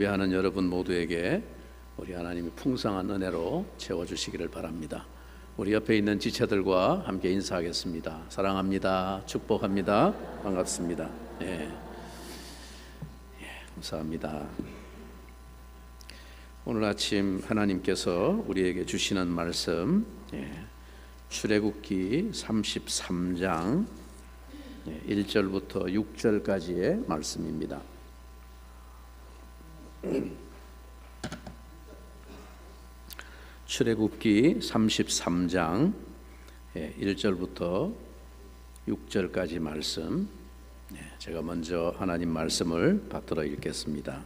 예배하는 여러분 모두에게 우리 하나님이 풍성한 은혜로 채워주시기를 바랍니다. 우리 옆에 있는 지체들과 함께 인사하겠습니다. 사랑합니다. 축복합니다. 반갑습니다. 감사합니다. 오늘 아침 하나님께서 우리에게 주시는 말씀, 출애굽기 33장 1절부터 6절까지의 말씀입니다. 출애굽기 33장 1절부터 6절까지 말씀, 제가 먼저 하나님 말씀을 받들어 읽겠습니다.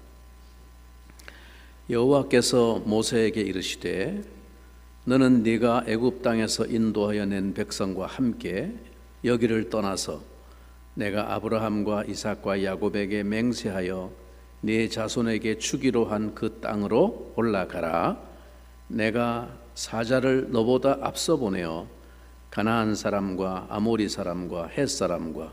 여호와께서 모세에게 이르시되 너는 네가 애굽 땅에서 인도하여 낸 백성과 함께 여기를 떠나서 내가 아브라함과 이삭과 야곱에게 맹세하여 네 자손에게 주기로 한 그 땅으로 올라가라. 내가 사자를 너보다 앞서 보내어 가나안 사람과 아모리 사람과 헷 사람과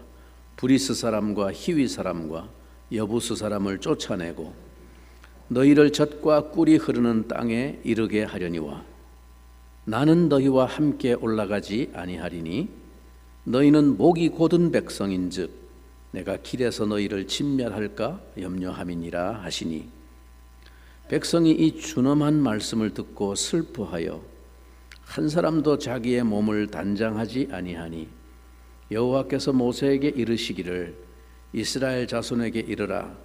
브리스 사람과 히위 사람과 여부스 사람을 쫓아내고 너희를 젖과 꿀이 흐르는 땅에 이르게 하려니와 나는 너희와 함께 올라가지 아니하리니 너희는 목이 곧은 백성인즉 내가 길에서 너희를 진멸할까 염려함이니라 하시니 백성이 이 준엄한 말씀을 듣고 슬퍼하여 한 사람도 자기의 몸을 단장하지 아니하니 여호와께서 모세에게 이르시기를 이스라엘 자손에게 이르라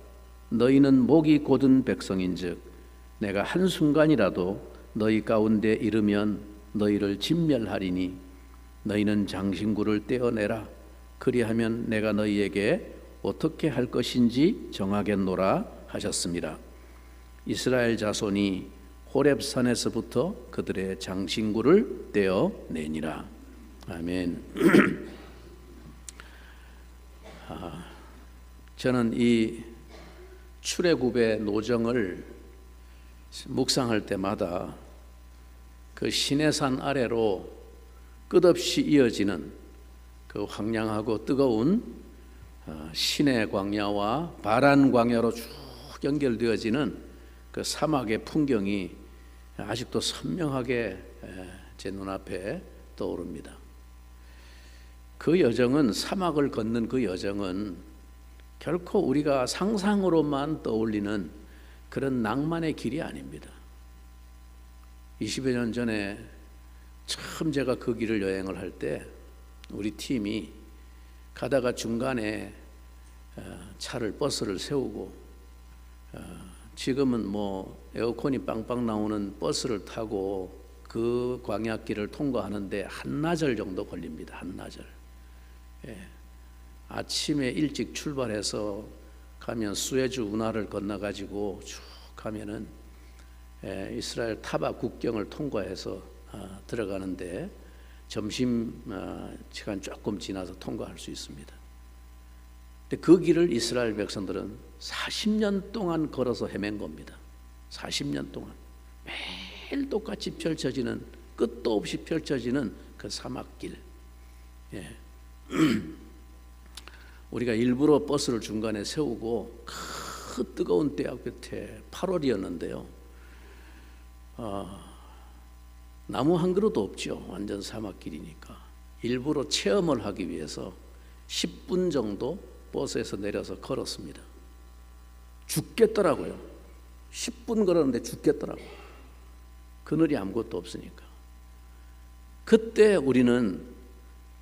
너희는 목이 곧은 백성인즉 내가 한순간이라도 너희 가운데 이르면 너희를 진멸하리니 너희는 장신구를 떼어내라. 그리하면 내가 너희에게 어떻게 할 것인지 정하겠노라 하셨습니다. 이스라엘 자손이 호렙산에서부터 그들의 장신구를 떼어내니라. 아멘. 저는 이 출애굽의 노정을 묵상할 때마다 그 시내산 아래로 끝없이 이어지는 그 황량하고 뜨거운 시내 광야와 바란 광야로 쭉 연결되어지는 그 사막의 풍경이 아직도 선명하게 제 눈앞에 떠오릅니다. 그 여정은, 사막을 걷는 그 여정은 결코 우리가 상상으로만 떠올리는 그런 낭만의 길이 아닙니다. 20여 년 전에 처음 제가 그 길을 여행을 할 때 우리 팀이 가다가 중간에 버스를 세우고 지금은 뭐 에어컨이 빵빵 나오는 버스를 타고 그 광야길을 통과하는데 한나절 정도 걸립니다. 한나절. 아침에 일찍 출발해서 가면 수에즈 운하를 건너가지고 쭉 가면은 이스라엘 타바 국경을 통과해서 들어가는데 점심 시간 조금 지나서 통과할 수 있습니다. 근데 그 길을 이스라엘 백성들은 40년 동안 걸어서 헤맨 겁니다. 40년 동안 매일 똑같이 펼쳐지는, 끝도 없이 펼쳐지는 그 사막길. 우리가 일부러 버스를 중간에 세우고 그 뜨거운 때야 끝에 8월이었는데요. 나무 한 그루도 없죠. 완전 사막길이니까. 일부러 체험을 하기 위해서 10분 정도 버스에서 내려서 걸었습니다. 죽겠더라고요. 10분 걸었는데 죽겠더라고요. 그늘이 아무것도 없으니까. 그때 우리는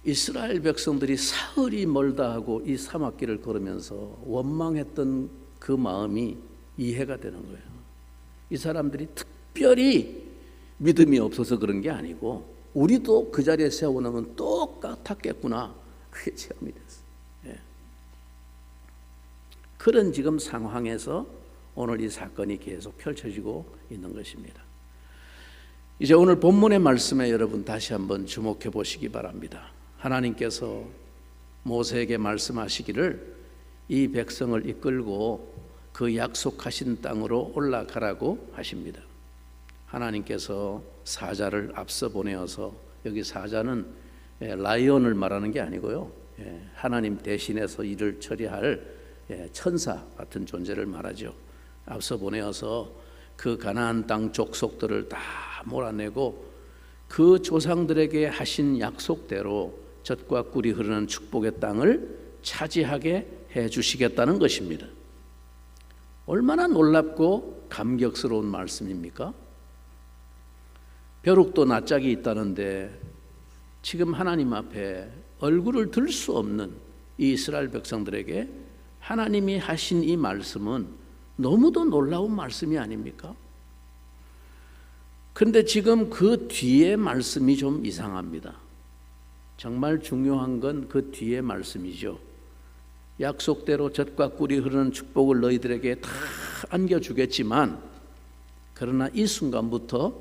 이스라엘 백성들이 사흘이 멀다 하고 이 사막길을 걸으면서 원망했던 그 마음이 이해가 되는 거예요. 이 사람들이 특별히 믿음이 없어서 그런 게 아니고 우리도 그 자리에 세워놓으면 똑같았겠구나, 그게 체험이 됐어요. 그런 지금 상황에서 오늘 이 사건이 계속 펼쳐지고 있는 것입니다. 이제 오늘 본문의 말씀에 여러분 다시 한번 주목해 보시기 바랍니다. 하나님께서 모세에게 말씀하시기를 이 백성을 이끌고 그 약속하신 땅으로 올라가라고 하십니다. 하나님께서 사자를 앞서 보내어서, 여기 사자는 라이온을 말하는 게 아니고요, 하나님 대신해서 일을 처리할 천사 같은 존재를 말하죠. 앞서 보내어서 그 가나안 땅 족속들을 다 몰아내고 그 조상들에게 하신 약속대로 젖과 꿀이 흐르는 축복의 땅을 차지하게 해 주시겠다는 것입니다. 얼마나 놀랍고 감격스러운 말씀입니까? 벼룩도 낯짝이 있다는데 지금 하나님 앞에 얼굴을 들 수 없는 이 이스라엘 백성들에게 하나님이 하신 이 말씀은 너무도 놀라운 말씀이 아닙니까? 그런데 지금 그 뒤에 말씀이 좀 이상합니다. 정말 중요한 건 그 뒤에 말씀이죠. 약속대로 젖과 꿀이 흐르는 축복을 너희들에게 다 안겨주겠지만 그러나 이 순간부터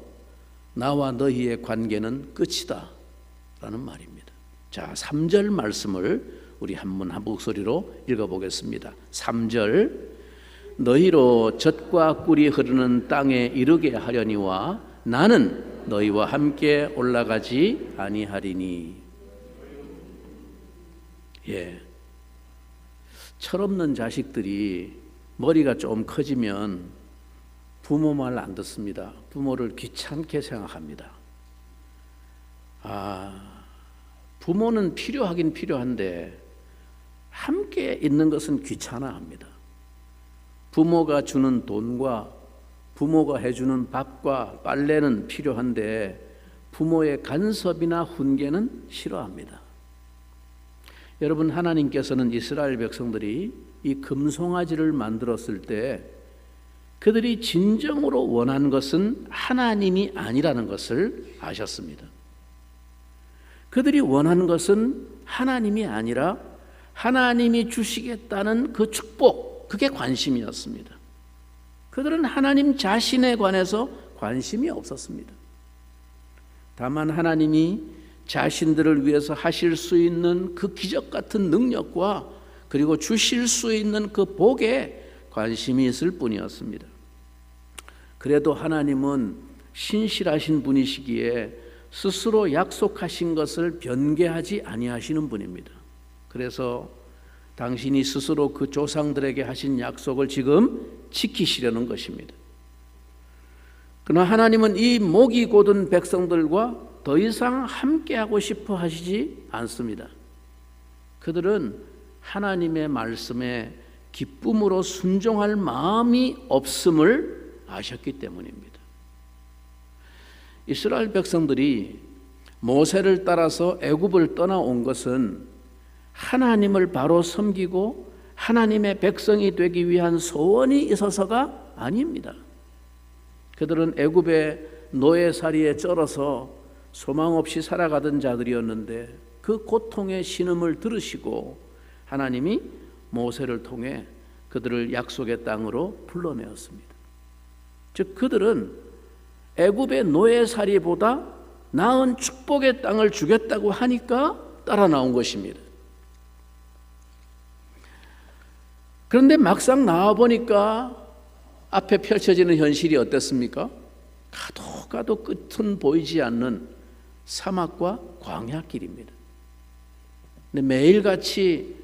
나와 너희의 관계는 끝이다 라는 말입니다. 자, 3절 말씀을 우리 한번 한 목소리로 읽어보겠습니다. 3절 너희로 젖과 꿀이 흐르는 땅에 이르게 하려니와 나는 너희와 함께 올라가지 아니하리니. 철없는 자식들이 머리가 좀 커지면 부모 말 안 듣습니다. 부모를 귀찮게 생각합니다. 부모는 필요하긴 필요한데 함께 있는 것은 귀찮아합니다. 부모가 주는 돈과 부모가 해주는 밥과 빨래는 필요한데 부모의 간섭이나 훈계는 싫어합니다. 여러분, 하나님께서는 이스라엘 백성들이 이 금송아지를 만들었을 때 그들이 진정으로 원한 것은 하나님이 아니라는 것을 아셨습니다. 그들이 원하는 것은 하나님이 아니라 하나님이 주시겠다는 그 축복, 그게 관심이었습니다. 그들은 하나님 자신에 관해서 관심이 없었습니다. 다만 하나님이 자신들을 위해서 하실 수 있는 그 기적 같은 능력과 그리고 주실 수 있는 그 복에 관심이 있을 뿐이었습니다. 그래도 하나님은 신실하신 분이시기에 스스로 약속하신 것을 변개하지 아니하시는 분입니다. 그래서 당신이 스스로 그 조상들에게 하신 약속을 지금 지키시려는 것입니다. 그러나 하나님은 이 목이 곧은 백성들과 더 이상 함께하고 싶어 하시지 않습니다. 그들은 하나님의 말씀에 기쁨으로 순종할 마음이 없음을 아셨기 때문입니다. 이스라엘 백성들이 모세를 따라서 애굽을 떠나온 것은 하나님을 바로 섬기고 하나님의 백성이 되기 위한 소원이 있어서가 아닙니다. 그들은 애굽의 노예살이에 쩔어서 소망 없이 살아가던 자들이었는데 그 고통의 신음을 들으시고 하나님이 모세를 통해 그들을 약속의 땅으로 불러내었습니다. 즉 그들은 애굽의 노예살이보다 나은 축복의 땅을 주겠다고 하니까 따라 나온 것입니다. 그런데 막상 나와 보니까 앞에 펼쳐지는 현실이 어땠습니까? 가도 끝은 보이지 않는 사막과 광야길입니다. 근데 매일같이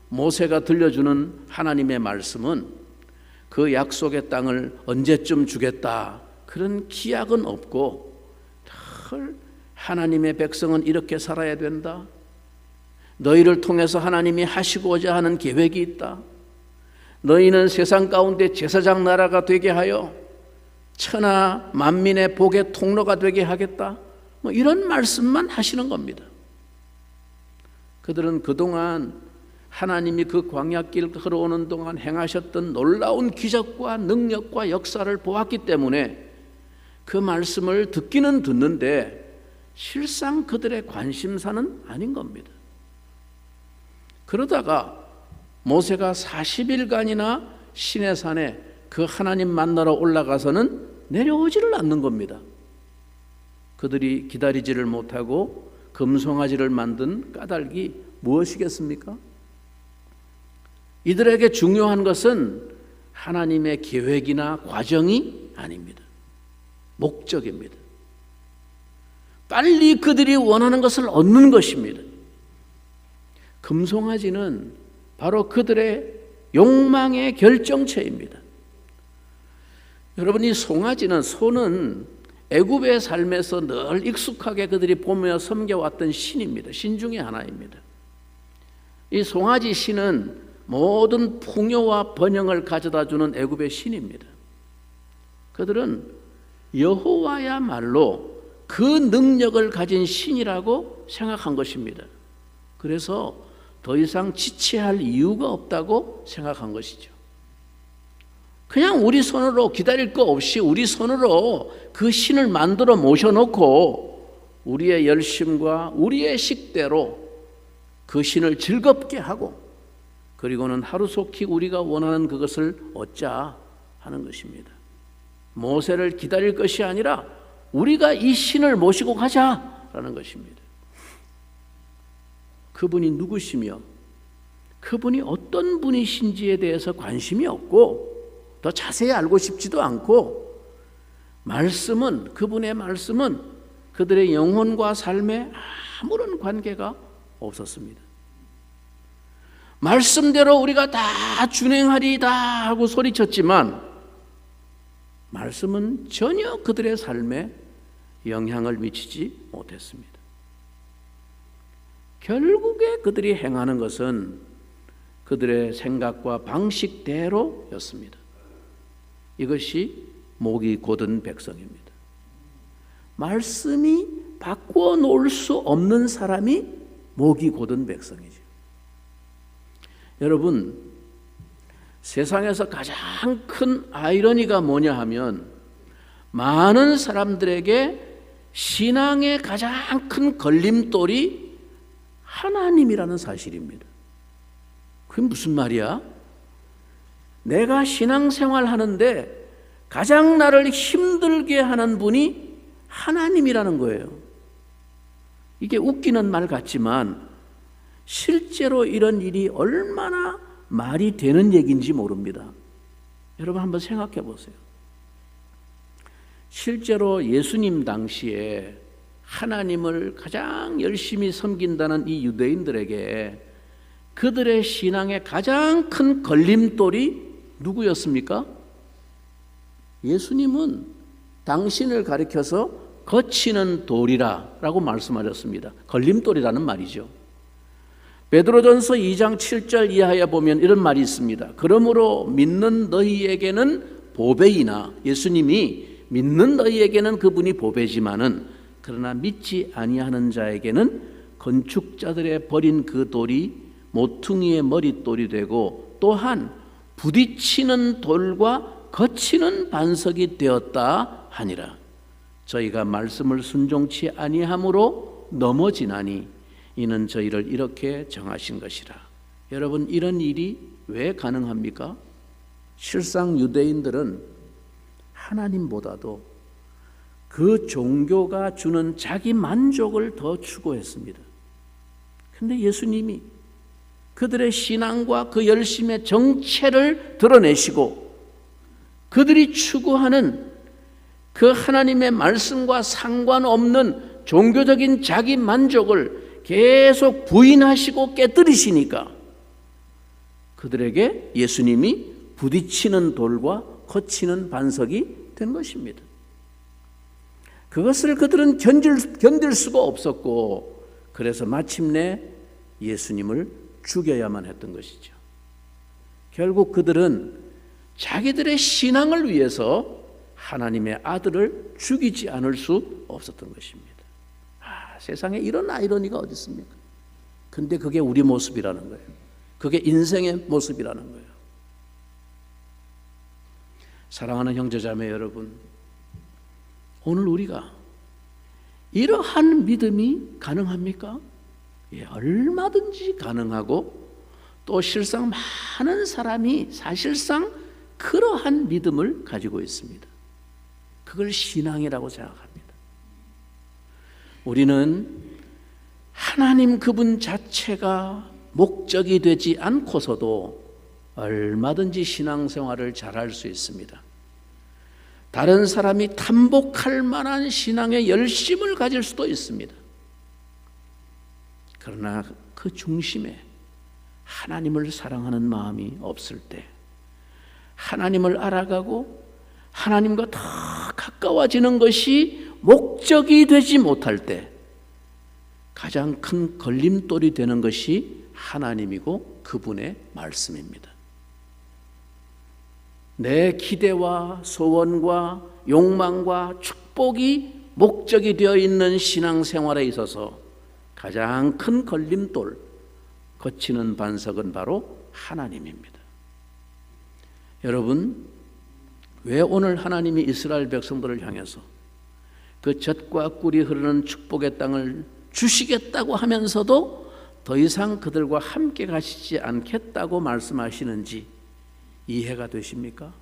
모세가 들려주는 하나님의 말씀은 그 약속의 땅을 언제쯤 주겠다 그런 기약은 없고 늘 하나님의 백성은 이렇게 살아야 된다. 너희를 통해서 하나님이 하시고자 하는 계획이 있다. 너희는 세상 가운데 제사장 나라가 되게 하여 천하 만민의 복의 통로가 되게 하겠다. 이런 말씀만 하시는 겁니다. 그들은 그동안 하나님이 그 광야길 걸어오는 동안 행하셨던 놀라운 기적과 능력과 역사를 보았기 때문에 그 말씀을 듣기는 듣는데 실상 그들의 관심사는 아닌 겁니다. 그러다가 모세가 40일간이나 시내산에 그 하나님 만나러 올라가서는 내려오지를 않는 겁니다. 그들이 기다리지를 못하고 금송아지를 만든 까닭이 무엇이겠습니까? 이들에게 중요한 것은 하나님의 계획이나 과정이 아닙니다. 목적입니다. 빨리 그들이 원하는 것을 얻는 것입니다. 금송아지는 바로 그들의 욕망의 결정체입니다. 여러분, 이 송아지는, 소는 애굽의 삶에서 늘 익숙하게 그들이 보며 섬겨왔던 신입니다. 신 중에 하나입니다. 이 송아지 신은 모든 풍요와 번영을 가져다주는 애굽의 신입니다. 그들은 여호와야말로 그 능력을 가진 신이라고 생각한 것입니다. 그래서 더 이상 지체할 이유가 없다고 생각한 것이죠. 그냥 우리 손으로, 기다릴 거 없이 우리 손으로 그 신을 만들어 모셔놓고 우리의 열심과 우리의 식대로 그 신을 즐겁게 하고, 그리고는 하루속히 우리가 원하는 그것을 얻자 하는 것입니다. 모세를 기다릴 것이 아니라 우리가 이 신을 모시고 가자라는 것입니다. 그분이 누구시며 그분이 어떤 분이신지에 대해서 관심이 없고 더 자세히 알고 싶지도 않고, 말씀은, 그분의 말씀은 그들의 영혼과 삶에 아무런 관계가 없었습니다. 말씀대로 우리가 다 준행하리다 하고 소리쳤지만 말씀은 전혀 그들의 삶에 영향을 미치지 못했습니다. 결국에 그들이 행하는 것은 그들의 생각과 방식대로였습니다. 이것이 목이 곧은 백성입니다. 말씀이 바꾸어 놓을 수 없는 사람이 목이 곧은 백성이죠. 여러분, 세상에서 가장 큰 아이러니가 뭐냐 하면, 많은 사람들에게 신앙의 가장 큰 걸림돌이 하나님이라는 사실입니다. 그게 무슨 말이야? 내가 신앙생활 하는데 가장 나를 힘들게 하는 분이 하나님이라는 거예요. 이게 웃기는 말 같지만 실제로 이런 일이 얼마나 말이 되는 얘기인지 모릅니다. 여러분 한번 생각해 보세요. 실제로 예수님 당시에 하나님을 가장 열심히 섬긴다는 이 유대인들에게 그들의 신앙의 가장 큰 걸림돌이 누구였습니까? 예수님은 당신을 가리켜서 거치는 돌이라 라고 말씀하셨습니다. 걸림돌이라는 말이죠. 베드로전서 2장 7절 이하에 보면 이런 말이 있습니다. 그러므로 믿는 너희에게는 보배이나, 예수님이 믿는 너희에게는 그분이 보배지만은 그러나 믿지 아니하는 자에게는 건축자들의 버린 그 돌이 모퉁이의 머릿돌이 되고 또한 부딪히는 돌과 거치는 반석이 되었다 하니라. 저희가 말씀을 순종치 아니함으로 넘어지나니 이는 저희를 이렇게 정하신 것이라. 여러분, 이런 일이 왜 가능합니까? 실상 유대인들은 하나님보다도 그 종교가 주는 자기 만족을 더 추구했습니다. 그런데 예수님이 그들의 신앙과 그 열심의 정체를 드러내시고 그들이 추구하는 그 하나님의 말씀과 상관없는 종교적인 자기 만족을 계속 부인하시고 깨뜨리시니까 그들에게 예수님이 부딪히는 돌과 거치는 반석이 된 것입니다. 그것을 그들은 견딜 수가 없었고, 그래서 마침내 예수님을 죽여야만 했던 것이죠. 결국 그들은 자기들의 신앙을 위해서 하나님의 아들을 죽이지 않을 수 없었던 것입니다. 세상에 이런 아이러니가 어디 있습니까? 근데 그게 우리 모습이라는 거예요. 그게 인생의 모습이라는 거예요. 사랑하는 형제자매 여러분, 오늘 우리가 이러한 믿음이 가능합니까? 예, 얼마든지 가능하고 또 실상 많은 사람이 사실상 그러한 믿음을 가지고 있습니다. 그걸 신앙이라고 생각합니다. 우리는 하나님 그분 자체가 목적이 되지 않고서도 얼마든지 신앙생활을 잘할 수 있습니다. 다른 사람이 탐복할 만한 신앙의 열심을 가질 수도 있습니다. 그러나 그 중심에 하나님을 사랑하는 마음이 없을 때, 하나님을 알아가고 하나님과 더 가까워지는 것이 목적이 되지 못할 때 가장 큰 걸림돌이 되는 것이 하나님이고 그분의 말씀입니다. 내 기대와 소원과 욕망과 축복이 목적이 되어 있는 신앙생활에 있어서 가장 큰 걸림돌, 거치는 반석은 바로 하나님입니다. 여러분, 왜 오늘 하나님이 이스라엘 백성들을 향해서 그 젖과 꿀이 흐르는 축복의 땅을 주시겠다고 하면서도 더 이상 그들과 함께 가시지 않겠다고 말씀하시는지 이해가 되십니까?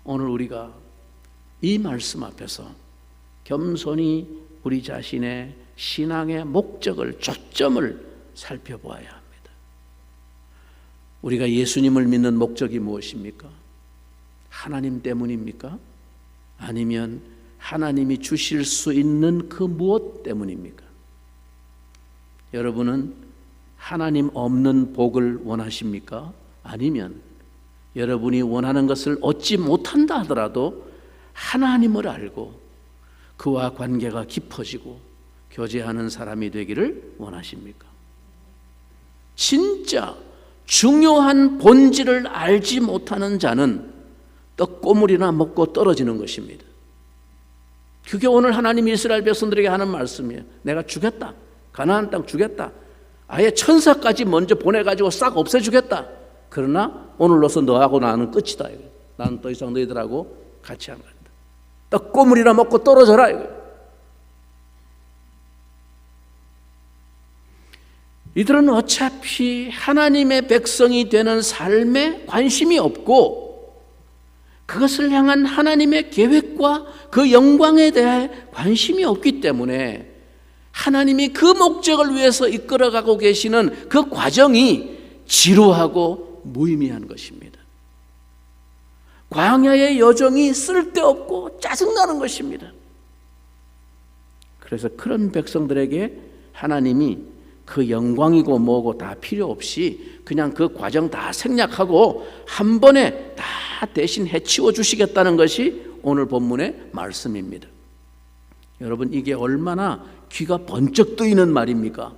오늘 우리가 이 말씀 앞에서 겸손히 우리 자신의 신앙의 목적을, 초점을 살펴보아야 합니다. 우리가 예수님을 믿는 목적이 무엇입니까? 하나님 때문입니까? 아니면 하나님이 주실 수 있는 그 무엇 때문입니까? 여러분은 하나님 없는 복을 원하십니까? 아니면 여러분이 원하는 것을 얻지 못한다 하더라도 하나님을 알고 그와 관계가 깊어지고 교제하는 사람이 되기를 원하십니까? 진짜 중요한 본질을 알지 못하는 자는 떡고물이나 먹고 떨어지는 것입니다. 그게 오늘 하나님이 이스라엘 백성들에게 하는 말씀이에요. 내가 주겠다. 가나안 땅 주겠다. 아예 천사까지 먼저 보내가지고 싹 없애주겠다. 그러나 오늘로서 너하고 나는 끝이다. 나는 더 이상 너희들하고 같이 안 간다. 떡고물이나 먹고 떨어져라. 이들은 어차피 하나님의 백성이 되는 삶에 관심이 없고 그것을 향한 하나님의 계획과 그 영광에 대해 관심이 없기 때문에 하나님이 그 목적을 위해서 이끌어가고 계시는 그 과정이 지루하고 무의미한 것입니다. 광야의 여정이 쓸데없고 짜증나는 것입니다. 그래서 그런 백성들에게 하나님이 그 영광이고 뭐고 다 필요 없이 그냥 그 과정 다 생략하고 한 번에 다 대신 해치워 주시겠다는 것이 오늘 본문의 말씀입니다. 여러분, 이게 얼마나 귀가 번쩍 뜨이는 말입니까?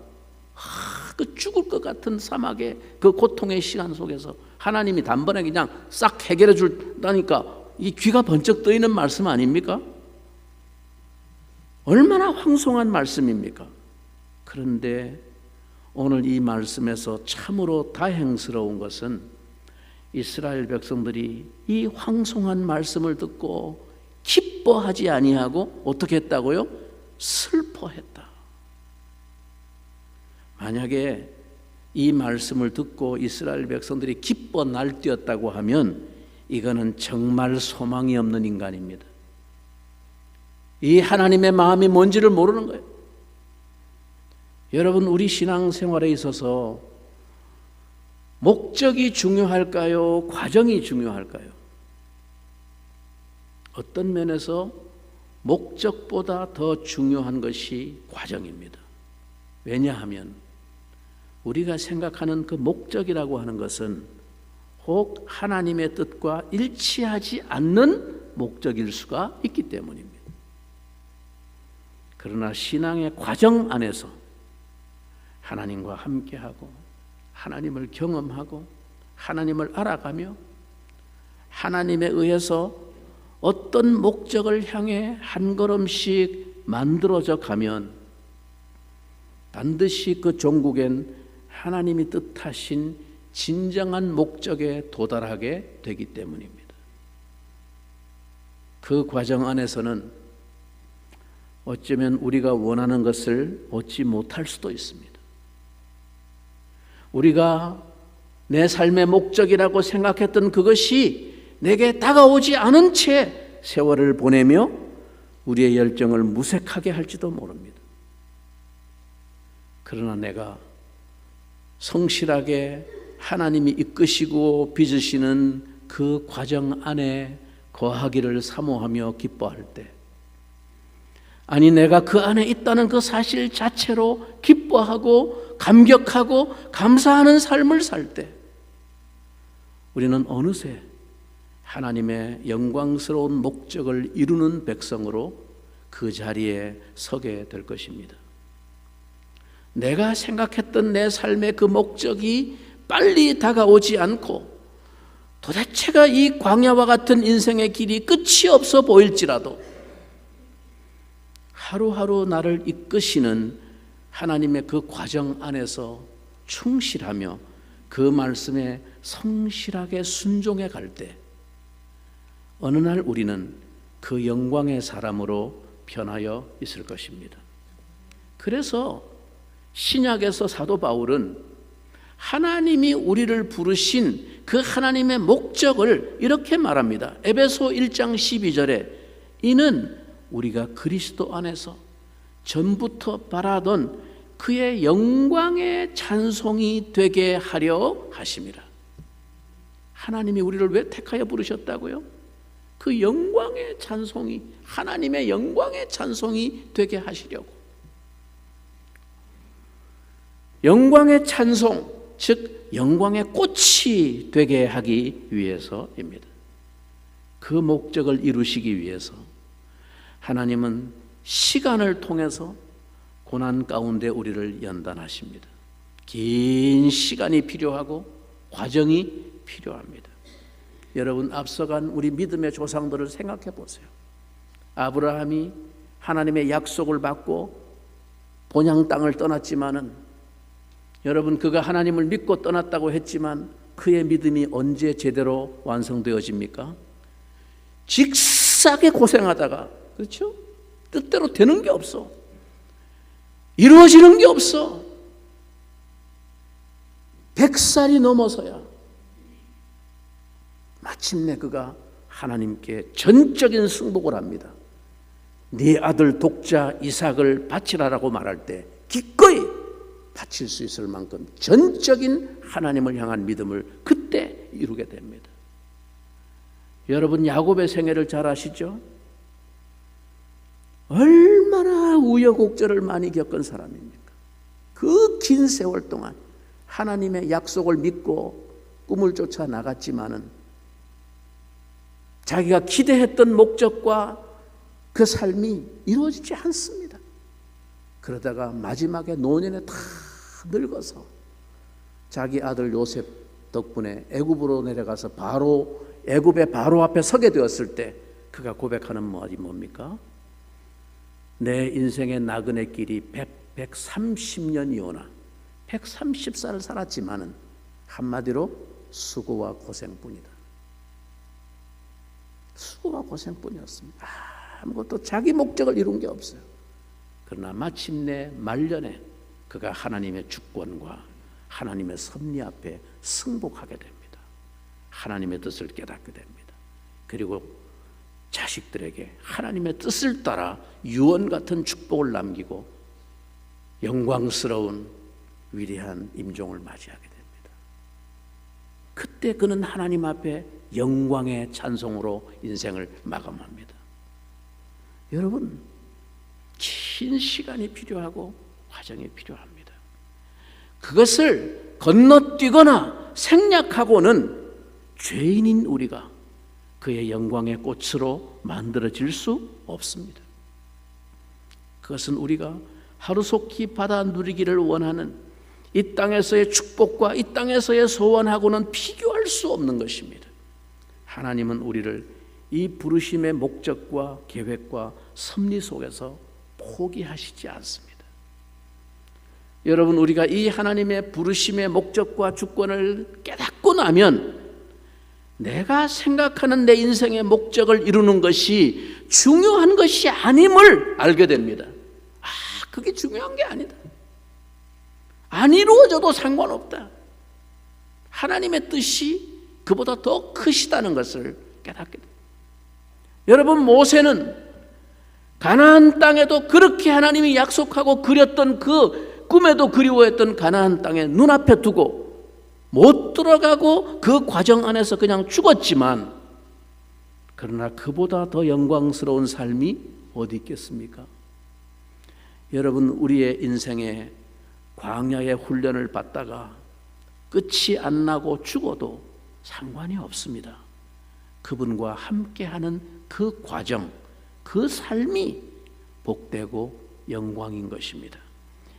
그 죽을 것 같은 사막의 그 고통의 시간 속에서 하나님이 단번에 그냥 싹 해결해 준다니까 이 귀가 번쩍 뜨이는 말씀 아닙니까? 얼마나 황송한 말씀입니까? 그런데 오늘 이 말씀에서 참으로 다행스러운 것은 이스라엘 백성들이 이 황송한 말씀을 듣고 기뻐하지 아니하고 어떻게 했다고요? 슬퍼했다. 만약에 이 말씀을 듣고 이스라엘 백성들이 기뻐 날뛰었다고 하면 이거는 정말 소망이 없는 인간입니다. 이 하나님의 마음이 뭔지를 모르는 거예요. 여러분, 우리 신앙생활에 있어서 목적이 중요할까요? 과정이 중요할까요? 어떤 면에서 목적보다 더 중요한 것이 과정입니다. 왜냐하면 우리가 생각하는 그 목적이라고 하는 것은 혹 하나님의 뜻과 일치하지 않는 목적일 수가 있기 때문입니다. 그러나 신앙의 과정 안에서 하나님과 함께하고 하나님을 경험하고 하나님을 알아가며 하나님에 의해서 어떤 목적을 향해 한 걸음씩 만들어져 가면 반드시 그 종국엔 하나님이 뜻하신 진정한 목적에 도달하게 되기 때문입니다. 그 과정 안에서는 어쩌면 우리가 원하는 것을 얻지 못할 수도 있습니다. 우리가 내 삶의 목적이라고 생각했던 그것이 내게 다가오지 않은 채 세월을 보내며 우리의 열정을 무색하게 할지도 모릅니다. 그러나 내가 성실하게 하나님이 이끄시고 빚으시는 그 과정 안에 거하기를 사모하며 기뻐할 때, 아니 내가 그 안에 있다는 그 사실 자체로 기뻐하고 감격하고 감사하는 삶을 살 때 우리는 어느새 하나님의 영광스러운 목적을 이루는 백성으로 그 자리에 서게 될 것입니다. 내가 생각했던 내 삶의 그 목적이 빨리 다가오지 않고 도대체가 이 광야와 같은 인생의 길이 끝이 없어 보일지라도 하루하루 나를 이끄시는 하나님의 그 과정 안에서 충실하며 그 말씀에 성실하게 순종해 갈 때 어느 날 우리는 그 영광의 사람으로 변하여 있을 것입니다. 그래서 신약에서 사도 바울은 하나님이 우리를 부르신 그 하나님의 목적을 이렇게 말합니다. 에베소 1장 12절에 이는 우리가 그리스도 안에서 전부터 바라던 그의 영광의 찬송이 되게 하려 하심이라. 하나님이 우리를 왜 택하여 부르셨다고요? 그 영광의 찬송이, 하나님의 영광의 찬송이 되게 하시려고. 영광의 찬송, 즉 영광의 꽃이 되게 하기 위해서입니다. 그 목적을 이루시기 위해서 하나님은 시간을 통해서 고난 가운데 우리를 연단하십니다. 긴 시간이 필요하고 과정이 필요합니다. 여러분, 앞서간 우리 믿음의 조상들을 생각해 보세요. 아브라함이 하나님의 약속을 받고 본향 땅을 떠났지만은, 여러분, 그가 하나님을 믿고 떠났다고 했지만 그의 믿음이 언제 제대로 완성되어집니까? 직사게 고생하다가, 그렇죠? 뜻대로 되는 게 없어. 이루어지는 게 없어. 100살이 넘어서야 마침내 그가 하나님께 전적인 승복을 합니다. 네 아들 독자 이삭을 바치라라고 말할 때 기꺼이 바칠 수 있을 만큼 전적인 하나님을 향한 믿음을 그때 이루게 됩니다. 여러분, 야곱의 생애를 잘 아시죠? 얼마나 우여곡절을 많이 겪은 사람입니까? 그 긴 세월 동안 하나님의 약속을 믿고 꿈을 쫓아 나갔지만은 자기가 기대했던 목적과 그 삶이 이루어지지 않습니다. 그러다가 마지막에 노년에 다 늙어서 자기 아들 요셉 덕분에 애굽으로 내려가서 바로 애굽의 바로 앞에 서게 되었을 때 그가 고백하는 말이 뭡니까? 내 인생의 나그네 길이 130년이 오나 130살을 살았지만은 한마디로 수고와 고생뿐이다. 수고와 고생뿐이었습니다. 아무것도 자기 목적을 이룬 게 없어요. 그러나 마침내 말년에 그가 하나님의 주권과 하나님의 섭리 앞에 승복하게 됩니다. 하나님의 뜻을 깨닫게 됩니다. 그리고 자식들에게 하나님의 뜻을 따라 유언 같은 축복을 남기고 영광스러운 위대한 임종을 맞이하게 됩니다. 그때 그는 하나님 앞에 영광의 찬송으로 인생을 마감합니다. 여러분, 긴 시간이 필요하고 과정이 필요합니다. 그것을 건너뛰거나 생략하고는 죄인인 우리가 그의 영광의 꽃으로 만들어질 수 없습니다. 그것은 우리가 하루속히 받아 누리기를 원하는 이 땅에서의 축복과 이 땅에서의 소원하고는 비교할 수 없는 것입니다. 하나님은 우리를 이 부르심의 목적과 계획과 섭리 속에서 포기하시지 않습니다. 여러분, 우리가 이 하나님의 부르심의 목적과 주권을 깨닫고 나면 내가 생각하는 내 인생의 목적을 이루는 것이 중요한 것이 아님을 알게 됩니다. 그게 중요한 게 아니다. 안 이루어져도 상관없다. 하나님의 뜻이 그보다 더 크시다는 것을 깨닫게 됩니다. 여러분, 모세는 가나안 땅에도 그렇게 하나님이 약속하고 그렸던 그 꿈에도 그리워했던 가나안 땅에 눈앞에 두고 못 들어가고 그 과정 안에서 그냥 죽었지만, 그러나 그보다 더 영광스러운 삶이 어디 있겠습니까? 여러분, 우리의 인생에 광야의 훈련을 받다가 끝이 안 나고 죽어도 상관이 없습니다. 그분과 함께하는 그 과정, 그 삶이 복되고 영광인 것입니다.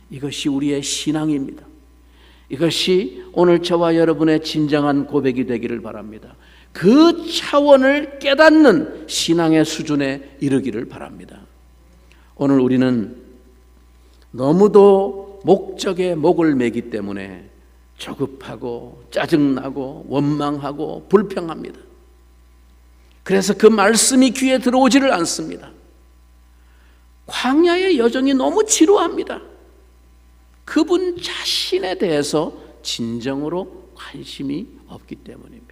이것이 우리의 신앙입니다. 이것이 오늘 저와 여러분의 진정한 고백이 되기를 바랍니다. 그 차원을 깨닫는 신앙의 수준에 이르기를 바랍니다. 오늘 우리는 너무도 목적에 목을 매기 때문에 조급하고 짜증나고 원망하고 불평합니다. 그래서 그 말씀이 귀에 들어오지를 않습니다. 광야의 여정이 너무 지루합니다. 그분 자신에 대해서 진정으로 관심이 없기 때문입니다.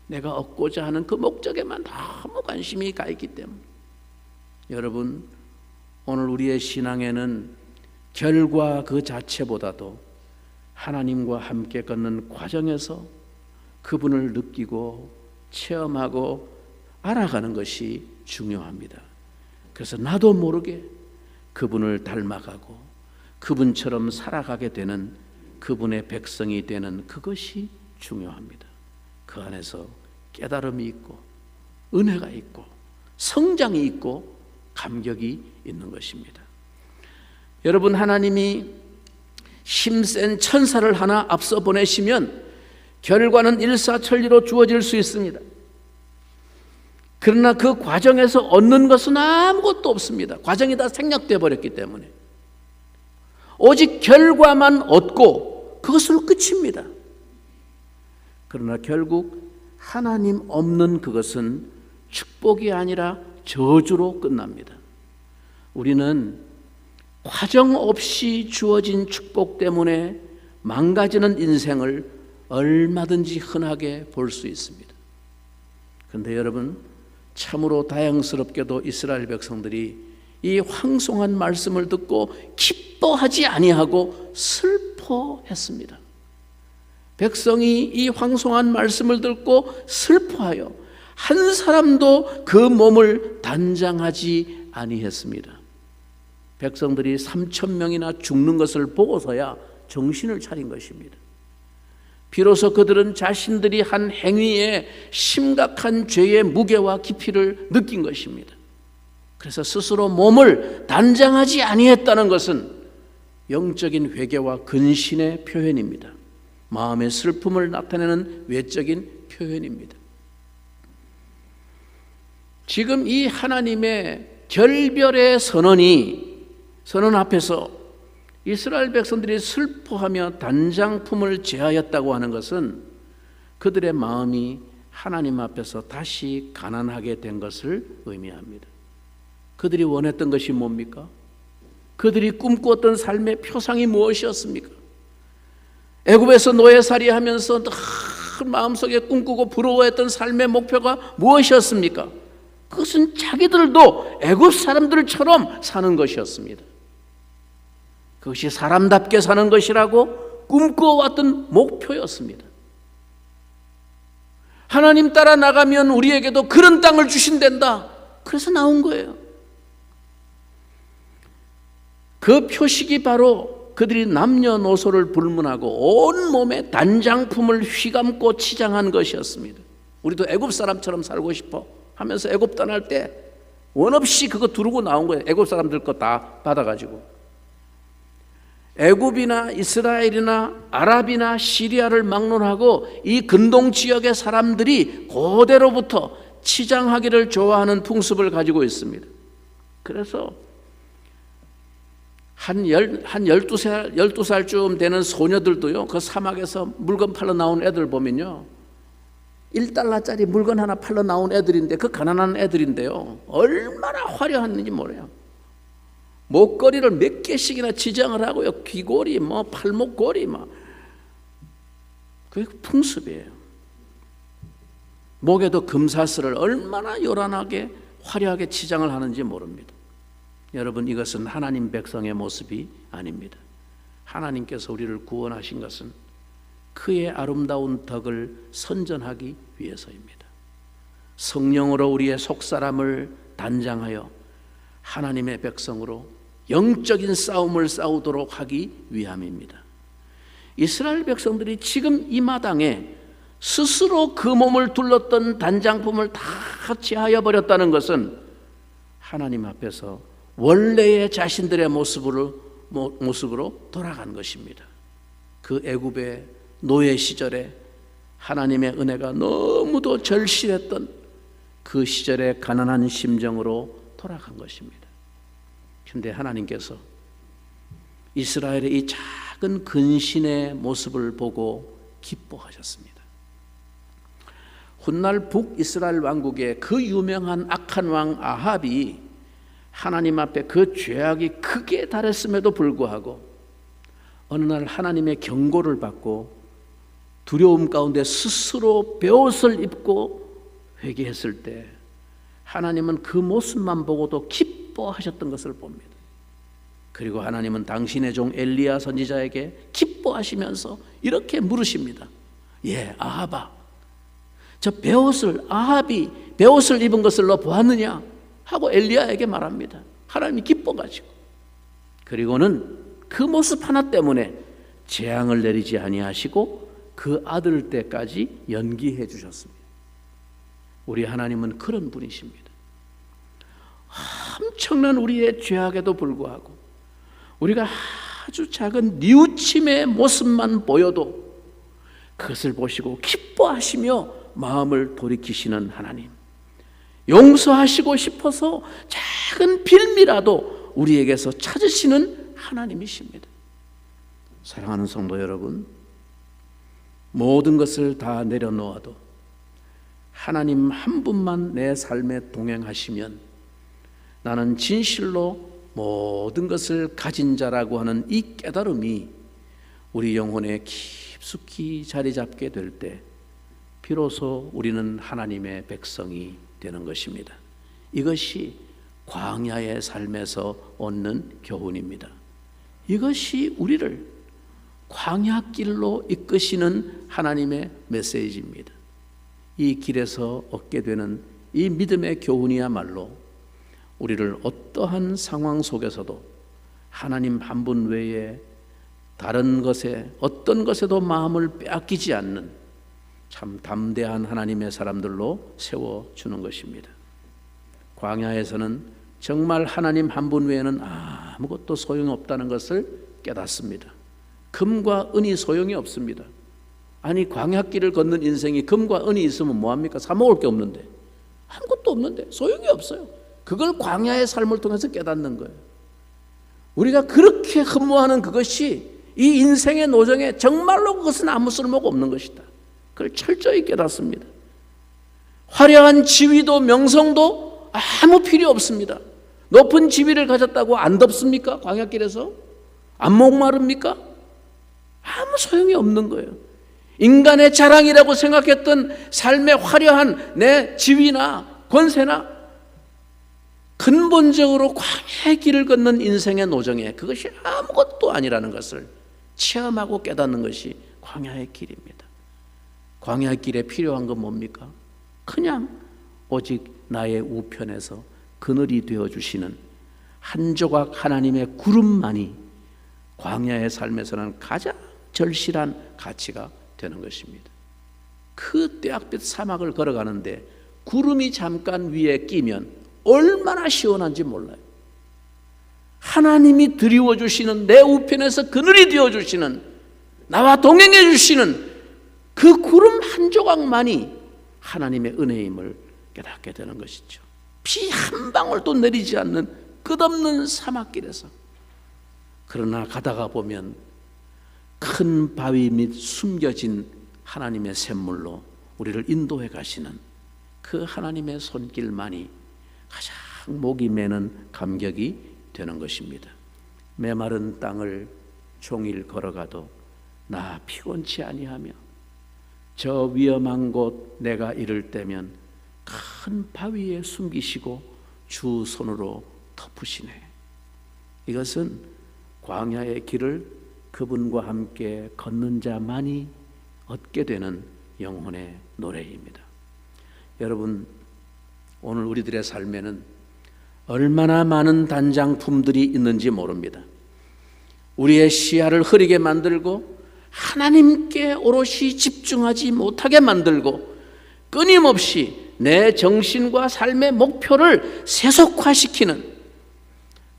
내가 얻고자 하는 그 목적에만 너무 관심이 가 있기 때문에. 여러분, 오늘 우리의 신앙에는 결과 그 자체보다도 하나님과 함께 걷는 과정에서 그분을 느끼고 체험하고 알아가는 것이 중요합니다. 그래서 나도 모르게 그분을 닮아가고 그분처럼 살아가게 되는 그분의 백성이 되는 그것이 중요합니다. 그 안에서 깨달음이 있고 은혜가 있고 성장이 있고 감격이 있는 것입니다. 여러분, 하나님이 힘센 천사를 하나 앞서 보내시면 결과는 일사천리로 주어질 수 있습니다. 그러나 그 과정에서 얻는 것은 아무것도 없습니다. 과정이 다 생략되어 버렸기 때문에 오직 결과만 얻고 그것으로 끝입니다. 그러나 결국 하나님 없는 그것은 축복이 아니라 저주로 끝납니다. 우리는 과정 없이 주어진 축복 때문에 망가지는 인생을 얼마든지 흔하게 볼 수 있습니다. 그런데 여러분, 참으로 다행스럽게도 이스라엘 백성들이 이 황송한 말씀을 듣고 기뻐하지 아니하고 슬퍼했습니다. 백성이 이 황송한 말씀을 듣고 슬퍼하여 한 사람도 그 몸을 단장하지 아니했습니다. 백성들이 3,000명이나 죽는 것을 보고서야 정신을 차린 것입니다. 비로소 그들은 자신들이 한 행위에 심각한 죄의 무게와 깊이를 느낀 것입니다. 그래서 스스로 몸을 단장하지 아니했다는 것은 영적인 회개와 근신의 표현입니다. 마음의 슬픔을 나타내는 외적인 표현입니다. 지금 이 하나님의 결별의 선언 앞에서 이스라엘 백성들이 슬퍼하며 단장품을 제하였다고 하는 것은 그들의 마음이 하나님 앞에서 다시 가난하게 된 것을 의미합니다. 그들이 원했던 것이 뭡니까? 그들이 꿈꾸었던 삶의 표상이 무엇이었습니까? 애굽에서 노예살이 하면서 마음속에 꿈꾸고 부러워했던 삶의 목표가 무엇이었습니까? 그것은 자기들도 애굽 사람들처럼 사는 것이었습니다. 그것이 사람답게 사는 것이라고 꿈꿔왔던 목표였습니다. 하나님 따라 나가면 우리에게도 그런 땅을 주신단다. 그래서 나온 거예요. 그 표식이 바로 그들이 남녀노소를 불문하고 온몸에 단장품을 휘감고 치장한 것이었습니다. 우리도 애굽 사람처럼 살고 싶어 하면서 애굽 떠날 때 원 없이 그거 두르고 나온 거예요. 애굽 사람들 거 다 받아가지고. 애굽이나 이스라엘이나 아랍이나 시리아를 막론하고 이 근동 지역의 사람들이 고대로부터 치장하기를 좋아하는 풍습을 가지고 있습니다. 그래서 한 12살쯤 되는 소녀들도요, 그 사막에서 물건 팔러 나온 애들 보면요, $1짜리 물건 하나 팔러 나온 애들인데, 그 가난한 애들인데요, 얼마나 화려한지 모르요. 목걸이를 몇 개씩이나 치장을 하고요, 귀걸이, 팔목걸이, 그게 풍습이에요. 목에도 금사슬을 얼마나 요란하게 화려하게 치장을 하는지 모릅니다. 여러분, 이것은 하나님 백성의 모습이 아닙니다. 하나님께서 우리를 구원하신 것은 그의 아름다운 덕을 선전하기 위해서입니다. 성령으로 우리의 속사람을 단장하여 하나님의 백성으로 영적인 싸움을 싸우도록 하기 위함입니다. 이스라엘 백성들이 지금 이 마당에 스스로 그 몸을 둘렀던 단장품을 다 취하여 버렸다는 것은 하나님 앞에서 원래의 자신들의 모습으로 돌아간 것입니다. 그 애굽의 노예 시절에 하나님의 은혜가 너무도 절실했던 그 시절의 가난한 심정으로 돌아간 것입니다. 그런데 하나님께서 이스라엘의 이 작은 근신의 모습을 보고 기뻐하셨습니다. 훗날 북이스라엘 왕국의 그 유명한 악한 왕 아합이 하나님 앞에 그 죄악이 크게 달했음에도 불구하고 어느 날 하나님의 경고를 받고 두려움 가운데 스스로 베옷을 입고 회개했을 때 하나님은 그 모습만 보고도 기뻐하셨던 것을 봅니다. 그리고 하나님은 당신의 종 엘리야 선지자에게 기뻐하시면서 이렇게 물으십니다. 예, 아합아, 저 아합이 베옷을 입은 것을 너 보았느냐? 하고 엘리야에게 말합니다. 하나님이 기뻐가지고. 그리고는 그 모습 하나 때문에 재앙을 내리지 아니하시고 그 아들 때까지 연기해 주셨습니다. 우리 하나님은 그런 분이십니다. 엄청난 우리의 죄악에도 불구하고 우리가 아주 작은 뉘우침의 모습만 보여도 그것을 보시고 기뻐하시며 마음을 돌이키시는 하나님, 용서하시고 싶어서 작은 빌미라도 우리에게서 찾으시는 하나님이십니다. 사랑하는 성도 여러분, 모든 것을 다 내려놓아도 하나님 한 분만 내 삶에 동행하시면 나는 진실로 모든 것을 가진 자라고 하는 이 깨달음이 우리 영혼에 깊숙이 자리 잡게 될 때 비로소 우리는 하나님의 백성이 되는 것입니다. 이것이 광야의 삶에서 얻는 교훈입니다. 이것이 우리를 광야길로 이끄시는 하나님의 메시지입니다. 이 길에서 얻게 되는 이 믿음의 교훈이야말로 우리를 어떠한 상황 속에서도 하나님 한 분 외에 다른 것에 어떤 것에도 마음을 빼앗기지 않는 참 담대한 하나님의 사람들로 세워주는 것입니다. 광야에서는 정말 하나님 한 분 외에는 아무것도 소용이 없다는 것을 깨닫습니다. 금과 은이 소용이 없습니다. 아니, 광야길을 걷는 인생이 금과 은이 있으면 뭐합니까? 사 먹을 게 없는데, 아무것도 없는데 소용이 없어요. 그걸 광야의 삶을 통해서 깨닫는 거예요. 우리가 그렇게 흠모하는 그것이 이 인생의 노정에 정말로 그것은 아무 쓸모가 없는 것이다. 그걸 철저히 깨닫습니다. 화려한 지위도 명성도 아무 필요 없습니다. 높은 지위를 가졌다고 안 덥습니까? 광야길에서? 안 목마릅니까? 아무 소용이 없는 거예요. 인간의 자랑이라고 생각했던 삶의 화려한 내 지위나 권세나 근본적으로 광야의 길을 걷는 인생의 노정에 그것이 아무것도 아니라는 것을 체험하고 깨닫는 것이 광야의 길입니다. 광야의 길에 필요한 건 뭡니까? 그냥 오직 나의 우편에서 그늘이 되어주시는 한 조각 하나님의 구름만이 광야의 삶에서는 가장 절실한 가치가 되는 것입니다. 그 떼약빛 사막을 걸어가는데 구름이 잠깐 위에 끼면 얼마나 시원한지 몰라요. 하나님이 드리워 주시는 내 우편에서 그늘이 되어 주시는, 나와 동행해 주시는 그 구름 한 조각만이 하나님의 은혜임을 깨닫게 되는 것이죠. 비 한 방울도 내리지 않는 끝없는 사막길에서, 그러나 가다가 보면 큰 바위 및 숨겨진 하나님의 샘물로 우리를 인도해 가시는 그 하나님의 손길만이 가장 목이 메는 감격이 되는 것입니다. 메마른 땅을 종일 걸어가도 나 피곤치 아니하며 저 위험한 곳 내가 이를 때면 큰 바위에 숨기시고 주 손으로 덮으시네. 이것은 광야의 길을 그분과 함께 걷는 자만이 얻게 되는 영혼의 노래입니다. 여러분, 오늘 우리들의 삶에는 얼마나 많은 단장품들이 있는지 모릅니다. 우리의 시야를 흐리게 만들고 하나님께 오롯이 집중하지 못하게 만들고 끊임없이 내 정신과 삶의 목표를 세속화시키는,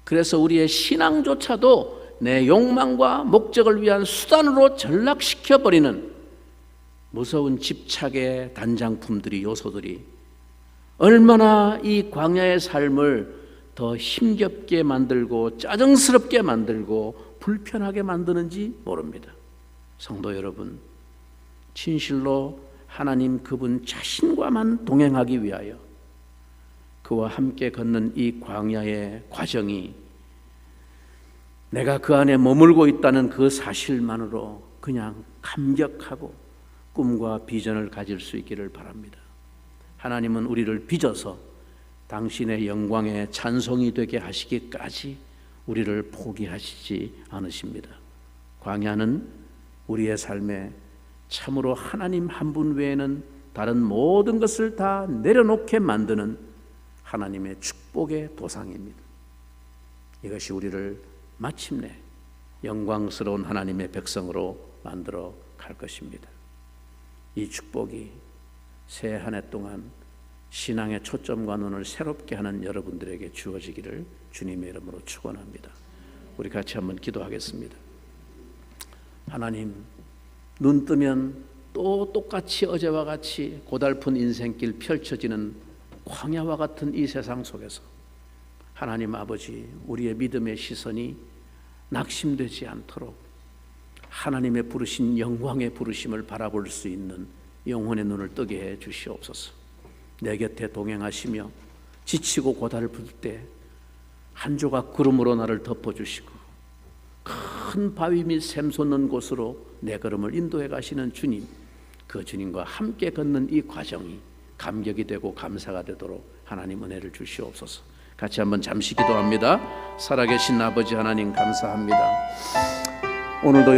그래서 우리의 신앙조차도 내 욕망과 목적을 위한 수단으로 전락시켜버리는 무서운 집착의 단장품들이, 요소들이 얼마나 이 광야의 삶을 더 힘겹게 만들고 짜증스럽게 만들고 불편하게 만드는지 모릅니다. 성도 여러분, 진실로 하나님 그분 자신과만 동행하기 위하여 그와 함께 걷는 이 광야의 과정이 내가 그 안에 머물고 있다는 그 사실만으로 그냥 감격하고 꿈과 비전을 가질 수 있기를 바랍니다. 하나님은 우리를 빚어서 당신의 영광의 찬송이 되게 하시기까지 우리를 포기하시지 않으십니다. 광야는 우리의 삶에 참으로 하나님 한 분 외에는 다른 모든 것을 다 내려놓게 만드는 하나님의 축복의 도상입니다. 이것이 우리를 마침내 영광스러운 하나님의 백성으로 만들어 갈 것입니다. 이 축복이 새 한 해 동안 신앙의 초점과 눈을 새롭게 하는 여러분들에게 주어지기를 주님의 이름으로 축원합니다. 우리 같이 한번 기도하겠습니다. 하나님, 눈 뜨면 또 똑같이 어제와 같이 고달픈 인생길 펼쳐지는 광야와 같은 이 세상 속에서 하나님 아버지, 우리의 믿음의 시선이 낙심되지 않도록 하나님의 부르신 영광의 부르심을 바라볼 수 있는 영혼의 눈을 뜨게 해 주시옵소서. 내 곁에 동행하시며 지치고 고달플 때 한 조각 구름으로 나를 덮어주시고 큰 바위 및 샘 솟는 곳으로 내 걸음을 인도해 가시는 주님, 그 주님과 함께 걷는 이 과정이 감격이 되고 감사가 되도록 하나님 은혜를 주시옵소서. 같이 한번 잠시 기도합니다. 살아계신 아버지 하나님, 감사합니다. 오늘도